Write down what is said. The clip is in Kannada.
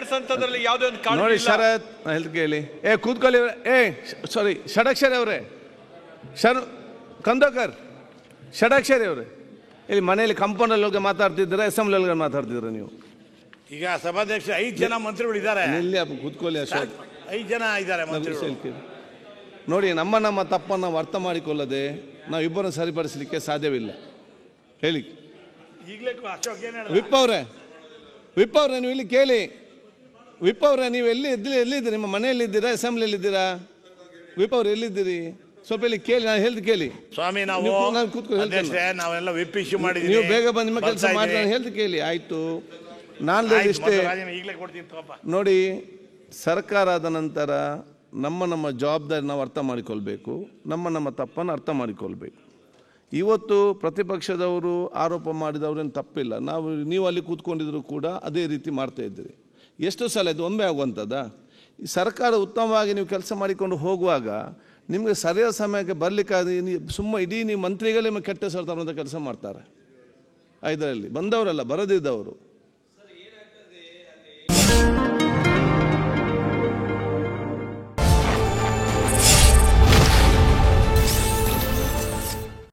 ನಡೆಸಂತದ್ರಲ್ಲಿ ಯಾವುದೇ ಒಂದು ಕಾಳಜಿ ನೋಡಿ ಇಲ್ಲ. ಶರತ್ ಹೇಳ್ ಕೇಳಿ. ಕೂತ್ಕೊಳ್ಳಿ. ಸಾರಿ ಷಡಕ್ಷರಿ ಅವರೇ, ಕಂದಕರ್ ಷಡಕ್ಷರಿ ಅವರೇ, ಇಲ್ಲಿ ಮನೆಯಲ್ಲಿ ಕಂಪೌಂಡಲ್ಲಿ ಹೋಗಿ ಮಾತಾಡ್ತಿದ್ದೀರಾ, ಅಸೆಂಬ್ಲಿ ಒಳಗೆ ಮಾತಾಡ್ತಿದ್ದೀರಾ ನೀವು? ಈಗ ಸಭಾಧ್ಯಕ್ಷ 5 ಜನ ಮಂತ್ರಿಗಳು ಇದ್ದಾರೆ. ಇಲ್ಲಿ ಕೂತ್ಕೊಳ್ಳಿ ಅಶೋಕ್. 5 ಜನ ಇದ್ದಾರೆ ಮಂತ್ರಿಗಳು. ನೋಡಿ, ನಮ್ಮ ತಪ್ಪನ್ನು ನಾವು ಅರ್ಥ ಮಾಡಿಕೊಳ್ಳದೆ ನಾವು ಇಬ್ಬರನ್ನು ಸರಿಪಡಿಸಲಿಕ್ಕೆ ಸಾಧ್ಯವಿಲ್ಲ. ಹೇಳಿ ಈಗಲೇ ಅಶೋಕ್ ಏನು ವಿಪ್ ಅವರೇ ನೀವು ಇಲ್ಲಿ ಕೇಳಿ. ವಿಪ್ ಅವರೇ, ನೀವು ಎಲ್ಲಿದ್ದೀರಿ? ನಿಮ್ಮ ಮನೆಯಲ್ಲಿದ್ದೀರಾ, ಅಸೆಂಬ್ಲಿಯಲ್ಲಿದ್ದೀರಾ? ವಿಪ್ ಅವ್ರು ಎಲ್ಲಿದ್ದೀರಿ? ಸ್ವಲ್ಪ ಇಲ್ಲಿ ಕೇಳಿ, ನಾನು ಹೇಳ್ದು ಕೇಳಿ. ಸ್ವಾಮಿ, ನಾನು ಕೂತ್ಕೊಂಡು ನಾವೆಲ್ಲ ವಿಪ್ ಇಶ್ಯೂ ಮಾಡಿದ್ದೀವಿ. ನೀವು ಬೇಗ ಬಂದು ನಿಮ್ಮ ಕೆಲಸ ಮಾಡಿ, ನಾನು ಹೇಳ್ದು ಕೇಳಿ. ಆಯಿತು, ನಾನು ಇಷ್ಟೇ. ಈಗಲೇ ಕೊಡ್ತೀನಿ ತಗೋಪ್ಪ. ನೋಡಿ, ಸರ್ಕಾರ ಆದ ನಂತರ ನಮ್ಮ ಜವಾಬ್ದಾರಿ ನಾವು ಅರ್ಥ ಮಾಡಿಕೊಳ್ಬೇಕು, ನಮ್ಮ ತಪ್ಪನ್ನು ಅರ್ಥ ಮಾಡಿಕೊಳ್ಬೇಕು. ಇವತ್ತು ಪ್ರತಿಪಕ್ಷದವರು ಆರೋಪ ಮಾಡಿದವ್ರೇನು ತಪ್ಪಿಲ್ಲ. ನೀವು ಅಲ್ಲಿ ಕೂತ್ಕೊಂಡಿದ್ರು ಕೂಡ ಅದೇ ರೀತಿ ಮಾಡ್ತಾ ಇದ್ದೀರಿ. ಎಷ್ಟು ಸಲ ಇದು ಒಮ್ಮೆ ಆಗುವಂಥದ್ದಾ? ಈ ಸರ್ಕಾರ ಉತ್ತಮವಾಗಿ ನೀವು ಕೆಲಸ ಮಾಡಿಕೊಂಡು ಹೋಗುವಾಗ ನಿಮಗೆ ಸರಿಯಾದ ಸಮಯಕ್ಕೆ ಬರಲಿಕ್ಕಾದ್ರೆ ಇಡೀ ನೀವು ಮಂತ್ರಿಗಳೇ ಕೆಟ್ಟ ಹೆಸರು ತರುವಂಥ ಕೆಲಸ ಮಾಡ್ತಾರೆ. ಇದರಲ್ಲಿ ಬಂದವರಲ್ಲ, ಬರದಿದ್ದವರು.